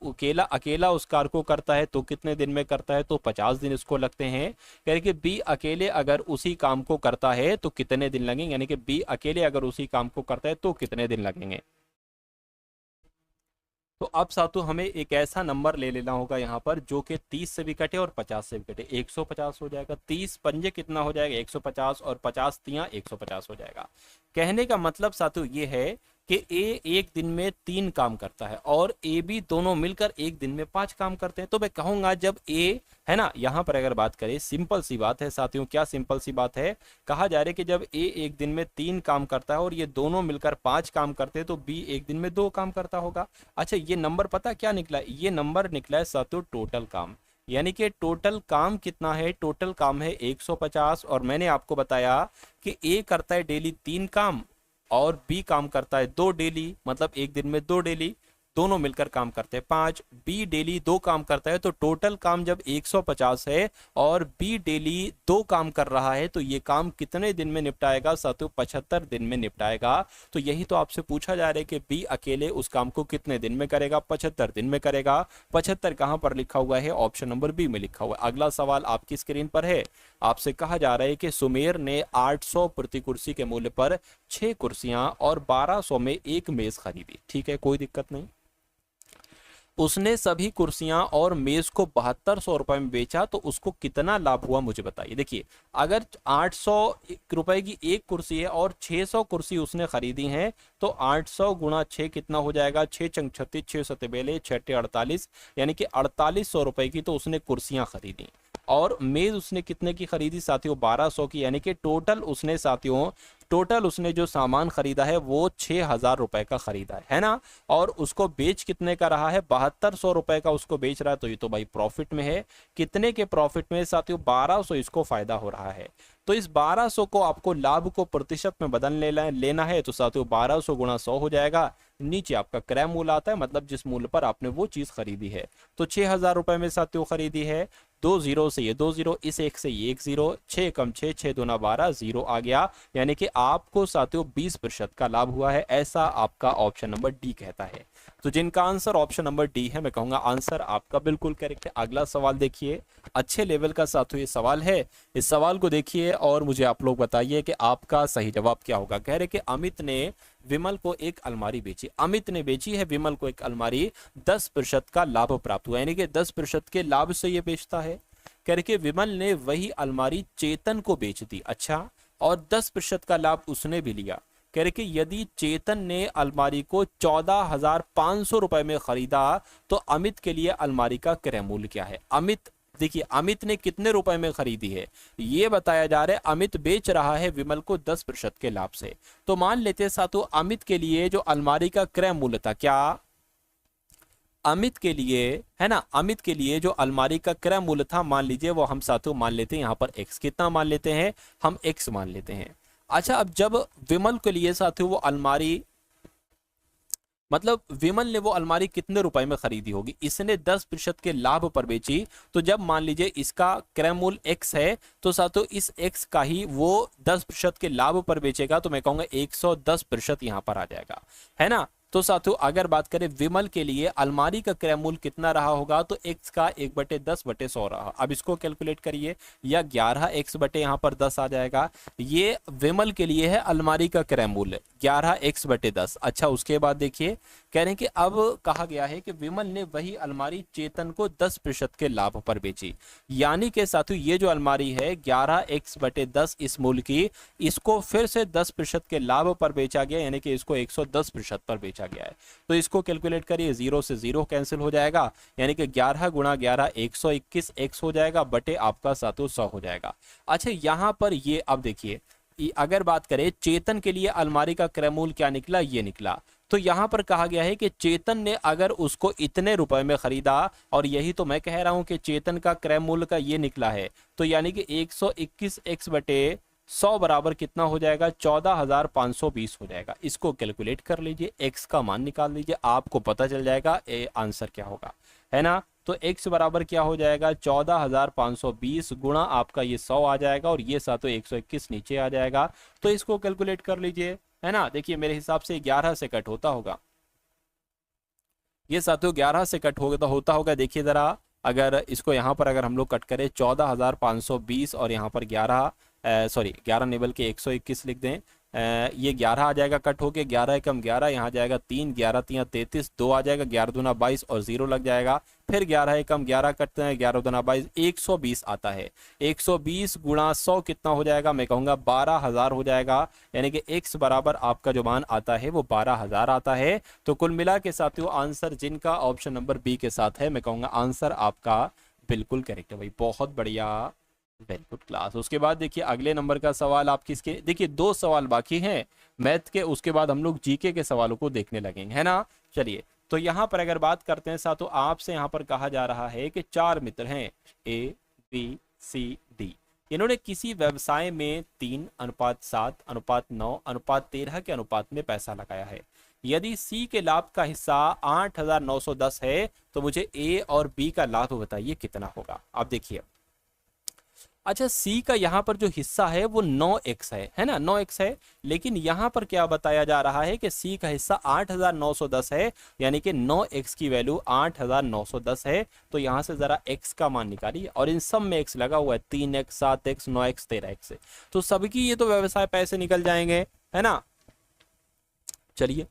अकेला उस कार्य को करता है तो कितने दिन में करता है, तो 50 दिन इसको लगते हैं। यानी कि बी अकेले अगर उसी काम को करता है तो कितने दिन लगेंगे, यानी कि बी अकेले अगर उसी काम को करता है तो कितने दिन लगेंगे। तो अब साथियों हमें एक ऐसा नंबर ले लेना होगा यहाँ पर जो कि 30 से भी कटे और 50 से भी कटे। 150 हो जाएगा, 30 पंजे कितना हो जाएगा 150 और 50 तियां 150 हो जाएगा। कहने का मतलब साथियों ये है कि ए एक दिन में 3 काम करता है और ए बी दोनों मिलकर एक दिन में 5 काम करते हैं। तो मैं कहूंगा जब ए है ना, यहाँ पर अगर बात करें सिंपल सी बात है साथियों, क्या सिंपल सी बात है, कहा जा रहा है कि जब ए एक दिन में 3 काम करता है और ये दोनों मिलकर 5 काम करते हैं तो बी एक दिन में 2 काम करता होगा। अच्छा ये नंबर पता क्या निकला, ये नंबर निकला है साथियों टोटल काम। यानी कि टोटल काम कितना है, टोटल काम है 150। और मैंने आपको बताया कि ए करता है डेली 3 काम और बी काम करता है 2 डेली, मतलब एक दिन में 2 डेली, दोनों मिलकर काम करते हैं 5। बी डेली 2 काम करता है तो टोटल काम जब 150 है और बी डेली 2 काम कर रहा है तो ये काम कितने दिन में निपटाएगा साथियों, 75 दिन में निपटाएगा। तो यही तो आपसे पूछा जा रहा है कि बी अकेले उस काम को कितने दिन में करेगा, 75 दिन में करेगा। 75 कहां पर लिखा हुआ है, ऑप्शन नंबर बी में लिखा हुआ है। अगला सवाल आपकी स्क्रीन पर है, आपसे कहा जा रहा है कि सुमेर ने 800 प्रति कुर्सी के मूल्य पर 6 कुर्सियां और 1200 में एक मेज खरीदी। ठीक है, कोई दिक्कत नहीं। उसने सभी कुर्सियां और मेज को 7200 रुपए में बेचा तो उसको कितना लाभ हुआ मुझे बताइए। देखिए अगर 800 रुपए की एक कुर्सी है और 600 कुर्सी उसने खरीदी हैं तो 800 गुणा 6 कितना हो जाएगा, 6 चंग 36, 6 सते बेले 6 48, यानी कि 4800 रुपए की तो उसने कुर्सियां खरीदी। और मेज उसने कितने की खरीदी साथियों, 1200 की। यानी कि टोटल उसने जो सामान खरीदा है वो 6000 रुपए का खरीदा है ना। और उसको बेच कितने का रहा है, 7200 रुपए का उसको बेच रहा है। तो ये तो भाई प्रॉफिट में है। कितने के प्रॉफिट में साथियों, 1200 इसको फायदा हो रहा है। तो इस 1200 को आपको लाभ को प्रतिशत में बदल लेना है। तो साथियों 1200 गुणा 100 हो जाएगा, नीचे आपका क्रय मूल्य आता है, मतलब जिस मूल्य पर आपने वो चीज खरीदी है। तो 6000 रुपए में साथियों खरीदी है, 2 जीरो से ये 2 जीरो, इस 1 से ये 1 जीरो, 6 कम 6, 6 दूना 12, जीरो आ गया। यानी कि आपको साथियों 20% का लाभ हुआ है, ऐसा आपका ऑप्शन नंबर डी कहता है। तो जिनका आंसर ऑप्शन नंबर डी है, मैं कहूंगा आंसर आपका बिल्कुल करेक्ट है। अगला सवाल देखिए, अच्छे लेवल का साथियों ये सवाल है। इस सवाल को देखिए और मुझे आप लोग बताइए कि आपका सही जवाब क्या होगा। कह रहे कि अमित ने विमल को एक अलमारी बेची। अमित ने बेची है विमल को एक अलमारी, 10% का लाभ प्राप्त हुआ, यानी कि 10% के लाभ से ये बेचता है। कह रहे कि विमल ने वही अलमारी चेतन को बेच दी। अच्छा, और 10% का लाभ उसने भी लिया। कह रहे कि यदि चेतन ने अलमारी को 14,500 रुपए में खरीदा तो अमित के लिए अलमारी का क्रय मूल्य क्या है। अमित, देखिए अमित ने कितने रुपए में खरीदी है ये बताया जा रहा है। अमित बेच रहा है विमल को 10% के लाभ से। तो मान लेते हैं साथियों अमित के लिए जो अलमारी का क्रय मूल्य था, क्या अमित के लिए है ना, अमित के लिए जो अलमारी का क्रय मूल्य था, मान लीजिए वो हम साथियों मान लेते हैं यहाँ पर x, कितना मान लेते हैं हम, x मान लेते हैं। अच्छा, अब जब विमल के लिए साथियों वो अलमारी, मतलब विमल ने वो अलमारी कितने रुपए में खरीदी होगी, इसने 10% के लाभ पर बेची। तो जब मान लीजिए इसका क्रय मूल्य x है तो साथियों इस x का ही वो 10% के लाभ पर बेचेगा। तो मैं कहूंगा 110% यहाँ पर आ जाएगा, है ना। तो साथियों अगर बात करें विमल के लिए अलमारी का क्रय मूल्य कितना रहा होगा, तो x का 1/10/100 रहा। अब इसको कैलकुलेट करिए, या 11x बटे यहाँ पर 10 आ जाएगा। ये विमल के लिए है अलमारी का क्रय मूल्य 11x/10। अच्छा, उसके बाद देखिए कह रहे हैं कि अब कहा गया है कि विमल ने वही अलमारी चेतन को 10% के लाभ पर बेची। यानी कि साथियों ये जो अलमारी है 11x/10 इस मूल्य की, इसको फिर से 10% के लाभ पर बेचा गया, यानी कि इसको 110% पर बेचा पूछा गया है। तो इसको कैलकुलेट करिए, 0 से 0 कैंसिल हो जाएगा, यानी कि 11 गुणा 11 121 x हो जाएगा, बटे आपका सातों 100 हो जाएगा। अच्छा यहाँ पर ये अब देखिए, अगर बात करें चेतन के लिए अलमारी का क्रय मूल्य क्या निकला, ये निकला। तो यहां पर कहा गया है कि चेतन ने अगर उसको इतने रुपए में खरीदा, और यही तो मैं कह रहा हूं कि चेतन का क्रय मूल्य का ये निकला है, तो यानी कि 121x बटे 100 बराबर कितना हो जाएगा, 14,520 हो जाएगा। इसको कैलकुलेट कर लीजिए, x का मान निकाल लीजिए, आपको पता चल जाएगा आंसर क्या होगा, है ना। तो x बराबर क्या हो जाएगा, 14,520 गुणा आपका ये 100 आ जाएगा, और ये सातों 121 नीचे आ जाएगा। तो इसको कैलकुलेट कर लीजिए, है ना। देखिए मेरे हिसाब से 11 से कट होता होगा, ये सातों 11 से कट होता होगा। देखिए जरा, अगर इसको यहाँ पर अगर हम लोग कट करें 14,520 और यहाँ पर 11 नहीं बल्कि 121 लिख दें, ये 11 आ जाएगा कट होके, 11 एकम 11, यहाँ जाएगा 3, 11 3 33, 2 आ जाएगा, 11 दूना 22 और 0 लग जाएगा। फिर 11 एकम 11 कटते हैं, 11 दूना 22, 120 आता है। 120 गुणा 100 कितना हो जाएगा, मैं कहूँगा 12,000 हो जाएगा, यानी कि x बराबर आपका जो मान आता है वो 12,000 आता है। तो कुल मिला के साथियों आंसर जिनका ऑप्शन नंबर बी के साथ है, मैं कहूँगा आंसर आपका बिल्कुल करेक्ट है भाई, बहुत बढ़िया, वेरी गुड क्लास। उसके बाद देखिए अगले नंबर का सवाल आप किसके, देखिए 2 सवाल बाकी हैं मैथ के, उसके बाद हम लोग जीके के सवालों को देखने लगेंगे, है ना। चलिए तो यहाँ पर अगर बात करते हैं साथियों, आपसे यहाँ पर कहा जा रहा है कि 4 मित्र हैं A B C D, इन्होंने किसी व्यवसाय में 3:7:9:13 के अनुपात में पैसा लगाया है। यदि C के लाभ का हिस्सा 8,910 है तो मुझे A और B का लाभ बताइए कितना होगा। आप देखिए, अच्छा C का यहाँ पर जो हिस्सा है वो 9x है ना, 9x है, लेकिन यहाँ पर क्या बताया जा रहा है कि C का हिस्सा 8,910 है, यानी कि 9x की वैल्यू 8,910 है। तो यहाँ से जरा x का मान निकालिए, और इन सब में x लगा हुआ है, 3x 7x 9x 13x से, तो सबकी ये तो व्यवसाय पैसे निकल जाएंगे, है ना। चलिए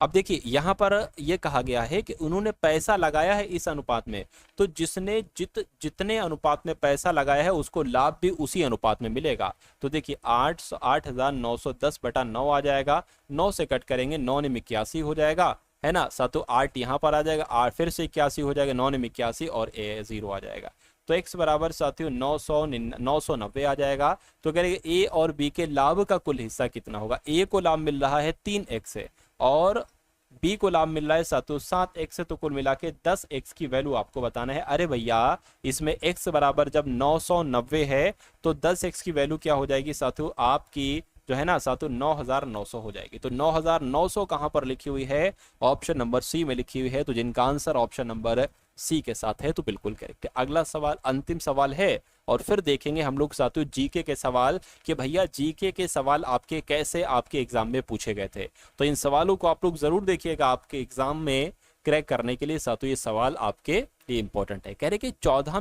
अब देखिए यहाँ पर यह कहा गया है कि उन्होंने पैसा लगाया है इस अनुपात में, तो जिसने जितने अनुपात में पैसा लगाया है उसको लाभ भी उसी अनुपात में मिलेगा। तो देखिए 8,910 बटा 9 आ जाएगा, 9 से कट करेंगे 9 ने 81 हो जाएगा, है ना। सातों 8 यहाँ पर आ जाएगा, 8 फिर से 81 हो जाएगा, 9 ने 81 और A 0 आ जाएगा। तो x बराबर साथियों 990 आ जाएगा। तो करेंगे A और B के लाभ का कुल हिस्सा कितना होगा। A को लाभ मिल रहा है 3x से, और B को लाभ मिल रहा है साथियों 7x से, तो कुल मिला के 10x की वैल्यू आपको बताना है। अरे भैया इसमें x बराबर जब 990 है तो 10x की वैल्यू क्या हो जाएगी साथियों, आपकी जो है ना साथियों 9,900 हो जाएगी। तो 9,900 कहां पर लिखी हुई है, ऑप्शन नंबर सी में लिखी हुई है। तो जिनका आंसर ऑप्शन नंबर सी के साथ है तो बिल्कुल करेक्ट है। अगला सवाल अंतिम सवाल है, और फिर देखेंगे हम लोग साथियों जीके के सवाल कि भैया जीके के सवाल आपके कैसे आपके एग्जाम में पूछे गए थे। तो इन सवालों को आप लोग जरूर देखिएगा, आपके एग्जाम में क्रैक करने के लिए साथियों ये सवाल आपके लिए इंपॉर्टेंट है। कह रहे कि 14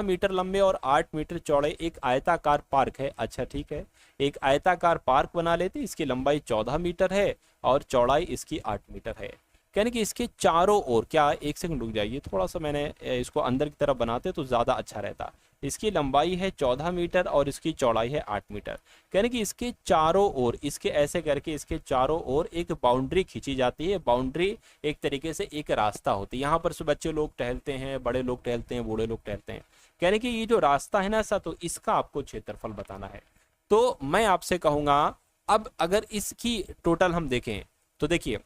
मीटर लंबे और 8 मीटर चौड़े एक आयताकार पार्क है। अच्छा ठीक है, एक आयताकार पार्क बना लेते, इसकी लंबाई 14 मीटर है और चौड़ाई इसकी 8 मीटर है। कहने कि इसके चारों ओर, क्या एक सेकंड रुक जाइए, थोड़ा सा मैंने इसको अंदर की तरफ बनाते तो ज़्यादा अच्छा रहता। इसकी लंबाई है 14 मीटर और इसकी चौड़ाई है 8 मीटर। कहने कि इसके चारों ओर, इसके ऐसे करके इसके चारों ओर एक बाउंड्री खींची जाती है। बाउंड्री एक तरीके से एक रास्ता होती है, यहाँ पर से बच्चे लोग टहलते हैं, बड़े लोग टहलते हैं, बूढ़े लोग टहलते हैं। कहने कि ये जो रास्ता है ना सा, तो इसका आपको क्षेत्रफल बताना है। तो मैं आपसे कहूँगा, अब अगर इसकी टोटल हम देखें तो देखिए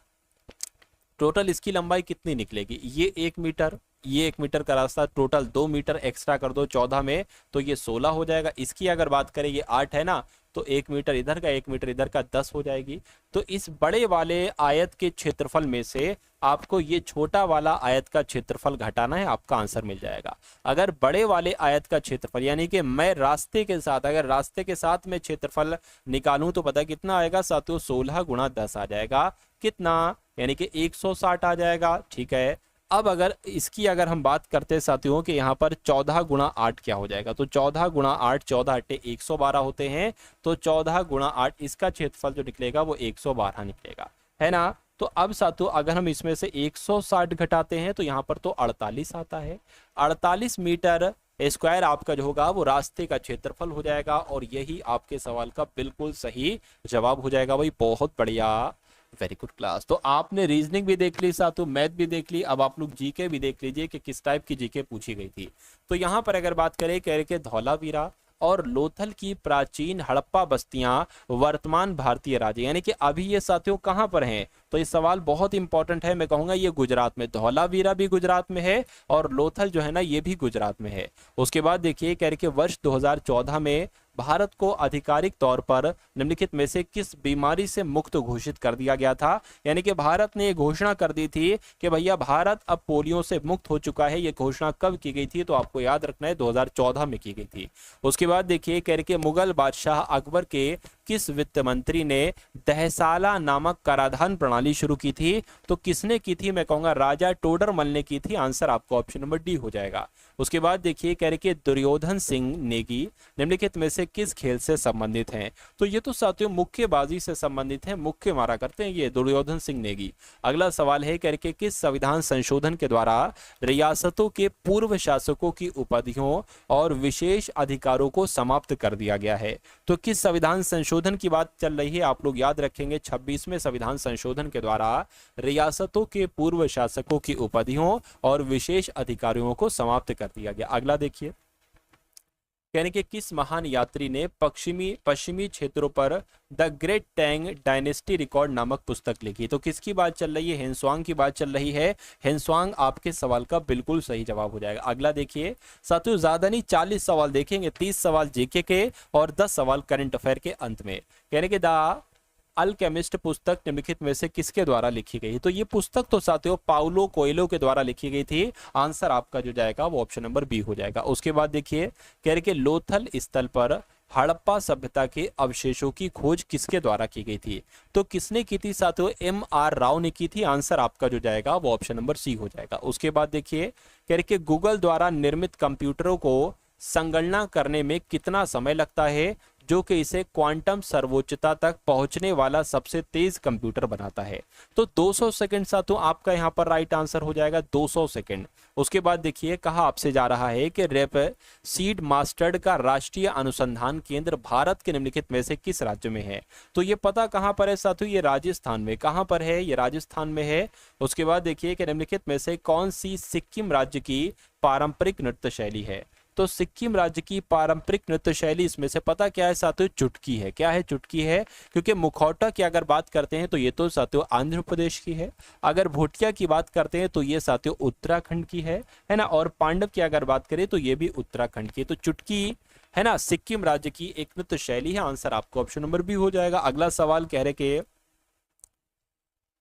टोटल इसकी लंबाई कितनी निकलेगी, ये 1 मीटर, ये 1 मीटर का रास्ता, टोटल 2 मीटर एक्स्ट्रा कर दो 14 में तो ये 16 हो जाएगा। इसकी अगर बात करें ये 8 है ना, तो 1 मीटर इधर का 1 मीटर इधर का 10 हो जाएगी। तो इस बड़े वाले आयत के क्षेत्रफल में से आपको ये छोटा वाला आयत का क्षेत्रफल घटाना है, आपका आंसर मिल जाएगा। अगर बड़े वाले आयत का क्षेत्रफल, यानी कि मैं रास्ते के साथ, अगर रास्ते के साथ में क्षेत्रफल निकालूं तो पता कितना आएगा साथियों, 16 गुणा 10 आ जाएगा। कितना, यानी कि 160 आ जाएगा। ठीक है, अब अगर इसकी अगर हम बात करते हैं साथियों कि यहाँ पर 14 गुणा 8 क्या हो जाएगा, तो 14 गुणा 8, 14 8 112 होते हैं, तो 14 गुणा 8 इसका क्षेत्रफल जो निकलेगा वो 112 निकलेगा, है ना। तो अब साथियों अगर हम इसमें से 160 घटाते हैं तो यहाँ पर तो 48 आता है। 48 मीटर स्क्वायर आपका जो होगा वो रास्ते का क्षेत्रफल हो जाएगा, और यही आपके सवाल का बिल्कुल सही जवाब हो जाएगा भाई। बहुत बढ़िया, वेरी गुड क्लास। तो आपने रीजनिंग भी देख ली, साथ मैथ भी देख ली, अब आप लोग जीके भी देख लीजिए कि किस टाइप की जीके पूछी गई थी। तो यहाँ पर अगर बात करें, कह रहे कि धौलावीरा और लोथल की प्राचीन हड़प्पा बस्तियां वर्तमान भारतीय राज्य, यानी कि अभी ये साथियों कहां पर हैं। तो ये सवाल बहुत इंपॉर्टेंट है, मैं कहूंगा ये गुजरात में, धौलावीरा भी गुजरात में है और लोथल जो है ना ये भी गुजरात में है। उसके बाद देखिए कह रहे कि वर्ष 2014 में भारत को आधिकारिक तौर पर निम्नलिखित में से किस बीमारी से मुक्त घोषित कर दिया गया था। यानी कि भारत ने ये घोषणा कर दी थी कि भैया भारत अब पोलियो से मुक्त हो चुका है। ये घोषणा कब की गई थी, तो आपको याद रखना है 2014 में की गई थी। उसके बाद देखिए कह रहे कि मुगल बादशाह अकबर के किस वित्त मंत्री ने दहसाला नामक कराधान प्रणाली शुरू की थी। तो किसने की थी, मैं कहूंगा राजा टोडरमल ने की थी। आंसर आपको ऑप्शन नंबर डी हो जाएगा। उसके बाद देखिए कह रहे कि दुर्योधन सिंह नेगी निम्नलिखित में से किस खेल से संबंधित हैं। तो ये तो साथियों मुक्केबाजी से संबंधित है, मुक्के मारा करते हैं ये दुर्योधन सिंह नेगी। अगला सवाल है कह रहे कि किस संविधान संशोधन के द्वारा रियासतों के पूर्व शासकों की उपाधियों और विशेष अधिकारों को समाप्त कर दिया गया है। तो किस संविधान संशोधन की बात चल रही है, आप लोग याद रखेंगे 26वें संविधान संशोधन के द्वारा रियासतों के पूर्व शासकों की उपाधियों और विशेष अधिकारियों को समाप्त कर दिया गया। अगला देखिए कहने के किस महान यात्री ने पश्चिमी क्षेत्रों पर the great Tang dynasty record नामक पुस्तक लिखी। तो किसकी बात चल रही है, हेनस्वांग की बात चल रही है। हेनस्वांग आपके सवाल का बिल्कुल सही जवाब हो जाएगा। अगला देखिए साथियों ज्यादा नहीं 40 सवाल देखेंगे, 30 सवाल जीके के और 10 सवाल करंट अफेयर के अंत में। कहने के द अल्केमिस्ट पुस्तक निम्नलिखित में से किसके द्वारा लिखी गई। तो ये पुस्तक तो साथियों पाउलो कोएलो के द्वारा लिखी गई थी। आंसर आपका जो जाएगा वो ऑप्शन नंबर बी हो जाएगा। उसके बाद देखिए कह रहे कि लोथल स्थल पर हड़प्पा सभ्यता के अवशेषों की खोज किसके द्वारा की गई थी। तो किसने की थी साथियों, M.R. राव ने की थी। आंसर आपका जो जाएगा वो ऑप्शन नंबर सी हो जाएगा। उसके बाद देखिए कह रहे कि गूगल द्वारा निर्मित कंप्यूटरों को संगणना करने में कितना समय लगता है, जो कि इसे क्वांटम सर्वोच्चता तक पहुंचने वाला सबसे तेज कंप्यूटर बनाता है। तो 200 सेकंड साथियों आपका यहां पर राइट आंसर हो जाएगा, 200 सेकंड। उसके बाद देखिए कहा आपसे जा रहा है कि रेप सीड मास्टर्ड का राष्ट्रीय अनुसंधान केंद्र भारत के निम्नलिखित में से किस राज्य में है। तो ये पता कहां पर है साथियों, ये राजस्थान में। कहां पर है, ये राजस्थान में है। उसके बाद देखिए कि निम्नलिखित में से कौन सी सिक्किम राज्य की पारंपरिक नृत्य शैली है। तो सिक्किम राज्य की पारंपरिक नृत्य शैली इसमें से पता क्या है साथियों, चुटकी है। क्या है, चुटकी है। क्योंकि मुखौटा की अगर बात करते हैं तो ये तो साथियों आंध्र प्रदेश की है। अगर भोटिया की बात करते हैं तो ये साथियों उत्तराखंड की है ना। और पांडव की अगर बात करें तो ये भी उत्तराखंड की है। तो चुटकी है ना सिक्किम राज्य की एक नृत्य शैली है। आंसर आपको ऑप्शन नंबर बी हो जाएगा। अगला सवाल कह रहे कि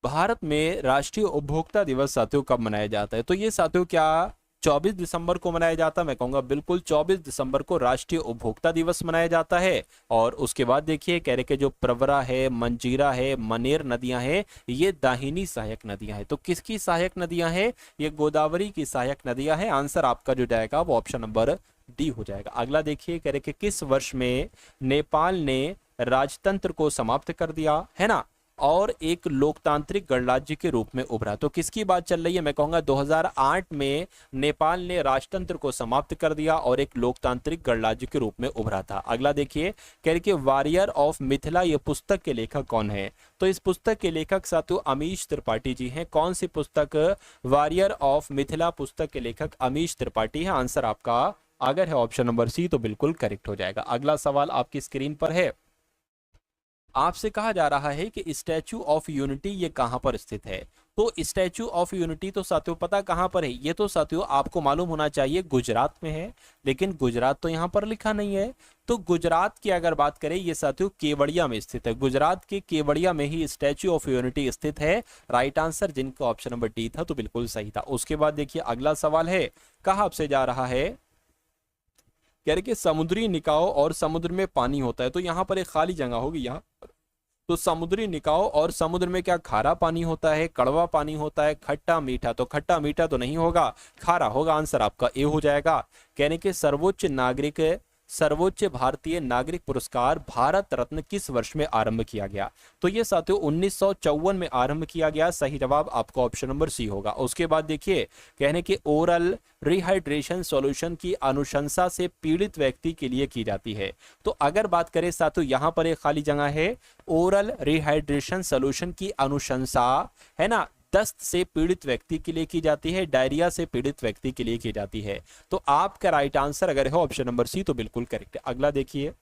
भारत में राष्ट्रीय उपभोक्ता दिवस साथियों कब मनाया जाता है। तो ये साथियों क्या 24 दिसंबर को मनाया जाता है। मैं कहूंगा बिल्कुल 24 दिसंबर को राष्ट्रीय उपभोक्ता दिवस मनाया जाता है। और उसके बाद देखिए कह रहे कि जो प्रवरा है, मंजीरा है, मनेर नदियां हैं, ये दाहिनी सहायक नदियां हैं। तो किसकी सहायक नदियां हैं, ये गोदावरी की सहायक नदियां हैं। आंसर आपका जो जाएगा वो ऑप्शन नंबर डी हो जाएगा। अगला देखिए कह रहे कि किस वर्ष में नेपाल ने राजतंत्र को समाप्त कर दिया है ना, और एक लोकतांत्रिक गणराज्य के रूप में उभरा। तो किसकी बात चल रही है, मैं कहूंगा 2008 में नेपाल ने राजतंत्र को समाप्त कर दिया और एक लोकतांत्रिक गणराज्य के रूप में उभरा था। अगला देखिए कह रहे कि वॉरियर ऑफ मिथिला ये पुस्तक के लेखक कौन है। तो इस पुस्तक के लेखक साथियों अमीश त्रिपाठी जी हैं। कौन सी पुस्तक, वॉरियर ऑफ मिथिला पुस्तक के लेखक अमीश त्रिपाठी है। आंसर आपका अगर है ऑप्शन नंबर सी तो बिल्कुल करेक्ट हो जाएगा। अगला सवाल आपकी स्क्रीन पर है। आपसे कहा जा रहा है कि स्टैचू ऑफ यूनिटी ये कहां पर स्थित है। तो स्टैचू ऑफ यूनिटी तो साथियों पता कहां पर है, ये तो साथियों आपको मालूम होना चाहिए गुजरात में है। लेकिन गुजरात तो यहां पर लिखा नहीं है। तो गुजरात की अगर बात करें ये साथियों केवड़िया में स्थित है। गुजरात के केवड़िया में ही स्टैचू ऑफ यूनिटी स्थित है। राइट आंसर जिनका ऑप्शन नंबर डी था तो बिल्कुल सही था। उसके बाद देखिए अगला सवाल है, कहा आपसे जा रहा है कह रहे कि समुद्री निकाय और समुद्र में पानी होता है। तो यहाँ पर एक खाली जगह होगी यहाँ। तो समुद्री निकाय और समुद्र में क्या खारा पानी होता है, कड़वा पानी होता है, खट्टा मीठा। तो खट्टा मीठा तो नहीं होगा, खारा होगा। आंसर आपका ए हो जाएगा। कहने के सर्वोच्च नागरिक सर्वोच्च भारतीय नागरिक पुरस्कार भारत रत्न किस वर्ष में आरंभ किया गया? तो ये साथियों 1954 में आरंभ किया गया। सही जवाब आपका ऑप्शन नंबर सी होगा। उसके बाद देखिए कहने के ओरल रिहाइड्रेशन सॉल्यूशन की अनुशंसा से पीड़ित व्यक्ति के लिए की जाती है। तो अगर बात करें साथियों यहां पर एक खाली जगह है, ओरल रिहाइड्रेशन सॉल्यूशन की अनुशंसा है ना दस्त से पीड़ित व्यक्ति के लिए की जाती है, डायरिया से पीड़ित व्यक्ति के लिए की जाती है। तो आपका राइट आंसर अगर है ऑप्शन नंबर सी तो बिल्कुल करेक्ट है। अगला देखिए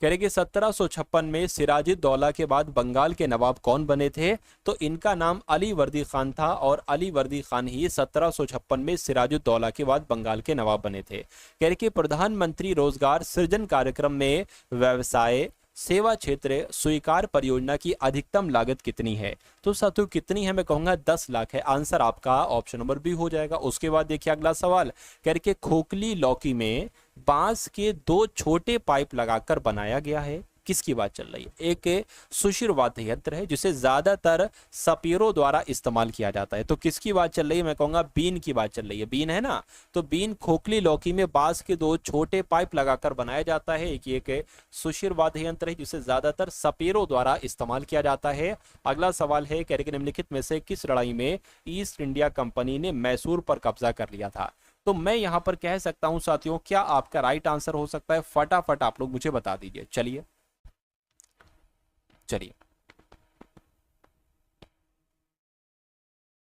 कह रहे कि 1756 में सिराजुद्दौला के बाद बंगाल के नवाब कौन बने थे? तो इनका नाम अली वर्दी खान था और अली वर्दी खान ही 1756 में सिराजुद्दौला के बाद बंगाल के नवाब बने थे। कह रहे कि प्रधानमंत्री रोजगार सृजन कार्यक्रम में व्यवसाय सेवा क्षेत्र स्वीकार परियोजना की अधिकतम लागत कितनी है? तो साथियों कितनी है? मैं कहूंगा 10 लाख है। आंसर आपका ऑप्शन नंबर बी हो जाएगा। उसके बाद देखिए अगला सवाल कह रहे कि खोखली लौकी में बांस के 2 छोटे पाइप लगाकर बनाया गया है, किसकी बात चल रही है? एक सुशिर वाद्य यंत्र है जिसे ज्यादातर सपेरों द्वारा इस्तेमाल किया जाता है। तो किसकी बात चल रही है? मैं कहूंगा बीन की बात चल रही है। बीन है ना, तो बीन खोखली लौकी में बांस के 2 छोटे पाइप लगाकर बनाया जाता है। एक सुशिर वाद्य यंत्र है जिसे ज्यादातर सपेरों द्वारा इस्तेमाल किया जाता है। अगला सवाल है कह रहे निम्नलिखित में से किस लड़ाई में ईस्ट इंडिया कंपनी ने मैसूर पर कब्जा कर लिया था? तो मैं यहां पर कह सकता हूं साथियों, क्या आपका राइट आंसर हो सकता है? फटाफट आप लोग मुझे बता दीजिए। चलिए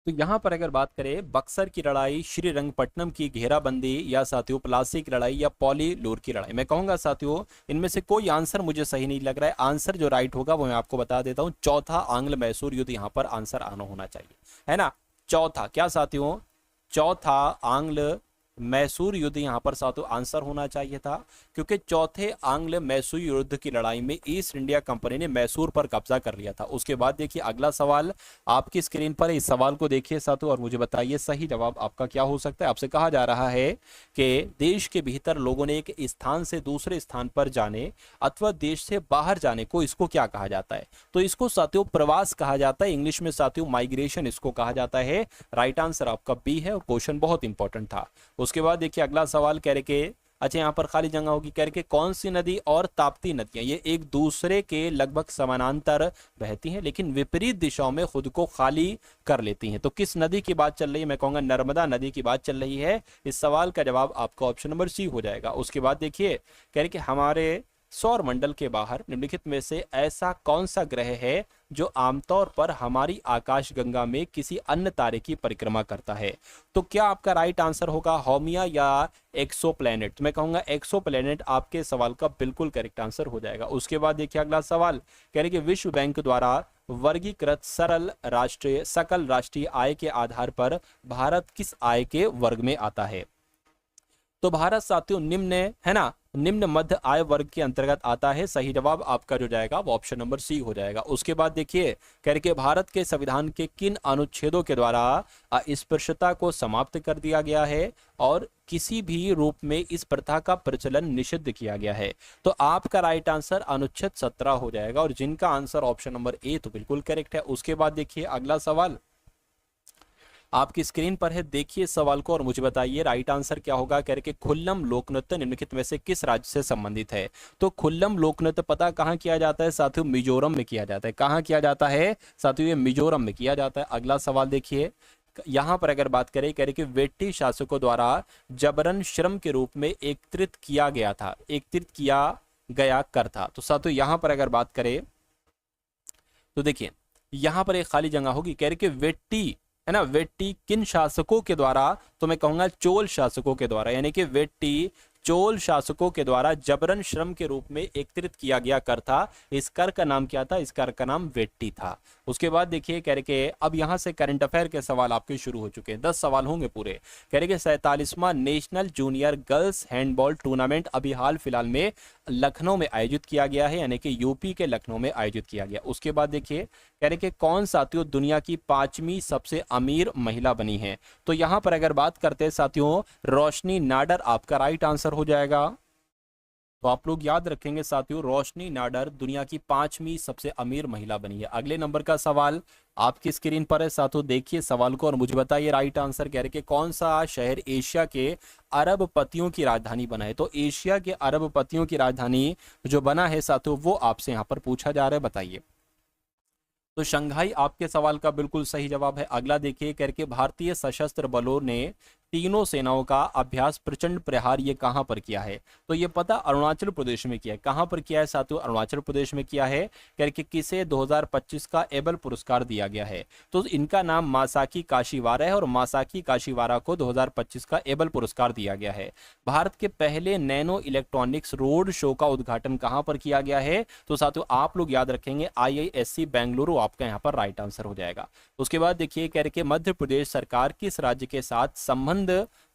तो यहां पर अगर बात करें बक्सर की लड़ाई, श्रीरंगपट्टनम की घेराबंदी या साथियों प्लासी की लड़ाई या पॉलीलूर की लड़ाई, मैं कहूंगा साथियों इनमें से कोई आंसर मुझे सही नहीं लग रहा है। आंसर जो राइट होगा वो मैं आपको बता देता हूं, चौथा आंग्ल मैसूर युद्ध यहां पर आंसर आना होना चाहिए, है ना। चौथा क्या साथियों? चौथा आंग्ल मैसूर युद्ध यहां पर साथियों आंसर होना चाहिए था, क्योंकि चौथे आंग्ल मैसूर युद्ध की लड़ाई में ईस्ट इंडिया कंपनी ने मैसूर पर कब्जा कर लिया था। उसके बाद देखिए अगला सवाल आपकी स्क्रीन पर है, इस सवाल को देखिए साथियों और मुझे बताइए सही जवाब आपका क्या हो सकता है। आपसे कहा जा रहा है कि देश के भीतर लोगों ने एक स्थान से दूसरे स्थान पर जाने अथवा देश से बाहर जाने को इसको क्या कहा जाता है? तो इसको साथियों प्रवास कहा जाता है। इंग्लिश में साथियों माइग्रेशन इसको कहा जाता है। राइट आंसर आपका बी है और क्वेश्चन बहुत इंपॉर्टेंट था। उसके बाद देखिए अगला सवाल कह रहे के अच्छा यहाँ पर खाली जगह होगी, कह रहे कि कौन सी नदी और ताप्ती नदियां ये एक दूसरे के लगभग समानांतर बहती हैं लेकिन विपरीत दिशाओं में खुद को खाली कर लेती हैं। तो किस नदी की बात चल रही है? मैं कहूंगा नर्मदा नदी की बात चल रही है। इस सवाल का जवाब आपका ऑप्शन नंबर सी हो जाएगा। उसके बाद देखिए कह रहे कि हमारे सौर मंडल के बाहर निम्नलिखित में से ऐसा कौन सा ग्रह है जो आमतौर पर हमारी आकाशगंगा में किसी अन्य तारे की परिक्रमा करता है? तो क्या आपका राइट आंसर होगा होमिया या एक्सोप्लैनेट? तो मैं कहूंगा एक्सोप्लैनेट आपके सवाल का बिल्कुल करेक्ट आंसर हो जाएगा। उसके बाद देखिए अगला सवाल कह रहे कि विश्व बैंक द्वारा वर्गीकृत सकल राष्ट्रीय आय के आधार पर भारत किस आय के वर्ग में आता है? तो भारत साथियों निम्न है ना, निम्न मध्य आय वर्ग के अंतर्गत आता है। सही जवाब आपका जो जाएगा वो ऑप्शन नंबर सी हो जाएगा। उसके बाद देखिए कह रहे कि भारत के संविधान के किन अनुच्छेदों के द्वारा अस्पृश्यता को समाप्त कर दिया गया है और किसी भी रूप में इस प्रथा का प्रचलन निषिद्ध किया गया है? तो आपका राइट आंसर अनुच्छेद 17 हो जाएगा और जिनका आंसर ऑप्शन नंबर ए तो बिल्कुल करेक्ट है। उसके बाद देखिए अगला सवाल आपकी स्क्रीन पर है, देखिए सवाल को और मुझे बताइए राइट आंसर क्या होगा। कह रहे कि खुल्लम लोकनृत्य निम्नलिखित में से किस राज्य से संबंधित है? तो खुल्लम लोकनृत्य पता कहां किया जाता है साथियों? मिजोरम में किया जाता है। कहां किया जाता है साथियों? ये मिजोरम में किया जाता है। अगला सवाल देखिए यहां पर अगर बात करें कह रहे कि वेट्टी शासकों द्वारा जबरन श्रम के रूप में एकत्रित किया गया कर था। तो साथियों यहां पर अगर बात करें तो देखिए यहां पर एक खाली जगह होगी। कह रहे कि वेट्टी है ना, वेट्टी किन शासकों के द्वारा? तो मैं कहूंगा चोल शासकों के द्वारा, यानी कि वेट्टी चोल शासकों के द्वारा जबरन श्रम के रूप में एकत्रित किया गया कर था। इस कर का नाम क्या था? इस कर का नाम वेट्टी था। उसके बाद देखिए कह रहे कि अब यहां से करंट अफेयर के सवाल आपके शुरू हो चुके हैं। 10 सवाल होंगे पूरे। कह रहे कि 47वां national junior girls handball tournament अभी हाल फिलहाल में लखनऊ में आयोजित किया गया है, यानी कि यूपी के लखनऊ में आयोजित किया गया। उसके बाद देखिए कह रहे कि कौन साथियों दुनिया की 5वीं सबसे अमीर महिला बनी है? तो यहां पर अगर बात करते हैं साथियों रोशनी नाडर आपका राइट आंसर हो जाएगा। तो आप लोग याद रखेंगे साथियों, रोशनी नाडर दुनिया की 5वीं सबसे अमीर महिला बनी है। अगले नंबर का सवाल आपकी स्क्रीन पर है साथियों, देखिए सवाल को और मुझे बताइए राइट आंसर कह रहे कि कौन सा शहर एशिया के अरबपतियों की राजधानी बना है। तो एशिया के अरबपतियों की राजधानी जो बना है साथियों वो आपसे यहाँ पर पूछा जा रहा है, बताइए। तो शंघाई आपके सवाल का बिल्कुल सही जवाब है। अगला देखिए करके भारतीय सशस्त्र बलों ने तीनों सेनाओं का अभ्यास प्रचंड प्रहार ये कहां पर किया है। तो ये पता अरुणाचल प्रदेश में किया है। कहां पर किया है साथियों, अरुणाचल प्रदेश में किया है। करके किसे 2025 का एबल पुरस्कार दिया गया है। तो इनका नाम मासाकी काशीवारा है और मासाकी काशीवारा को 2025 का एबल पुरस्कार दिया गया है। भारत के पहले नैनो इलेक्ट्रॉनिक्स रोड शो का उद्घाटन कहां पर किया गया है। तो साथियों आप लोग याद रखेंगे IISc बेंगलुरु आपका यहाँ पर राइट आंसर हो जाएगा। उसके बाद देखिए कह रहे कि मध्य प्रदेश सरकार किस राज्य के साथ संबंध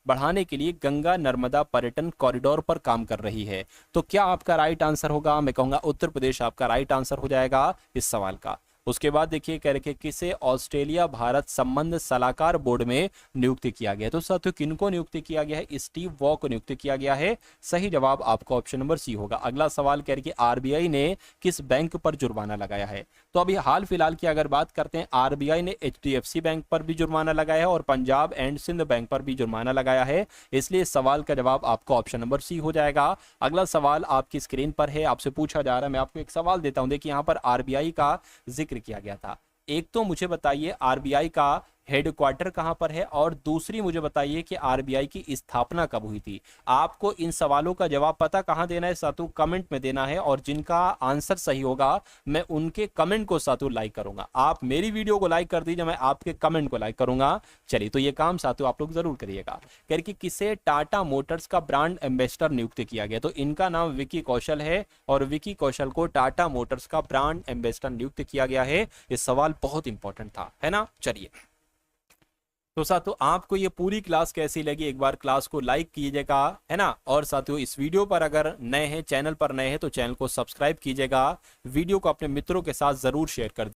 बढ़ाने के लिए गंगा नर्मदा पर्यटन कॉरिडोर पर काम कर रही है। तो क्या आपका राइट आंसर होगा, मैं कहूंगा उत्तर प्रदेश आपका राइट आंसर हो जाएगा इस सवाल का। उसके बाद देखिए कह रहे कि किसे ऑस्ट्रेलिया भारत संबंध सलाहकार बोर्ड में नियुक्त किया गया है। तो साथियों किनको नियुक्त किया गया है, स्टीव वॉ को नियुक्त किया गया है। सही जवाब आपका ऑप्शन नंबर सी होगा। अगला सवाल कह रहे कि RBI ने किस बैंक पर जुर्माना लगाया है। तो अभी हाल फिलहाल की अगर बात करते हैं, RBI ने HDFC बैंक पर भी जुर्माना लगाया है और पंजाब एंड सिंध बैंक पर भी जुर्माना लगाया है। इसलिए इस सवाल का जवाब आपका ऑप्शन नंबर सी हो जाएगा। अगला सवाल आपकी स्क्रीन पर है, आपसे पूछा जा रहा है, मैं आपको एक सवाल देता हूं। देखिए यहाँ पर RBI का जिक्र किया गया था। एक तो मुझे बताइए RBI का हेडक्वार्टर कहां पर है और दूसरी मुझे बताइए कि RBI की स्थापना कब हुई थी। आपको इन सवालों का जवाब पता कहां देना है साथियों, कमेंट में देना है और जिनका आंसर सही होगा मैं उनके कमेंट को साथियों लाइक करूंगा। आप मेरी वीडियो को लाइक कर दीजिए, मैं आपके कमेंट को लाइक करूंगा। चलिए तो ये काम साथियों आप लोग जरूर करिएगा। कह रहे कि किसे टाटा मोटर्स का ब्रांड एम्बेसडर नियुक्त किया गया। तो इनका नाम विकी कौशल है और विकी कौशल को टाटा मोटर्स का ब्रांड एम्बेसडर नियुक्त किया गया है। ये सवाल बहुत इंपॉर्टेंट था, है ना। चलिए तो साथियों आपको ये पूरी क्लास कैसी लगी, एक बार क्लास को लाइक कीजिएगा, है ना। और साथियों इस वीडियो पर अगर नए हैं, चैनल पर नए हैं तो चैनल को सब्सक्राइब कीजिएगा। वीडियो को अपने मित्रों के साथ जरूर शेयर कर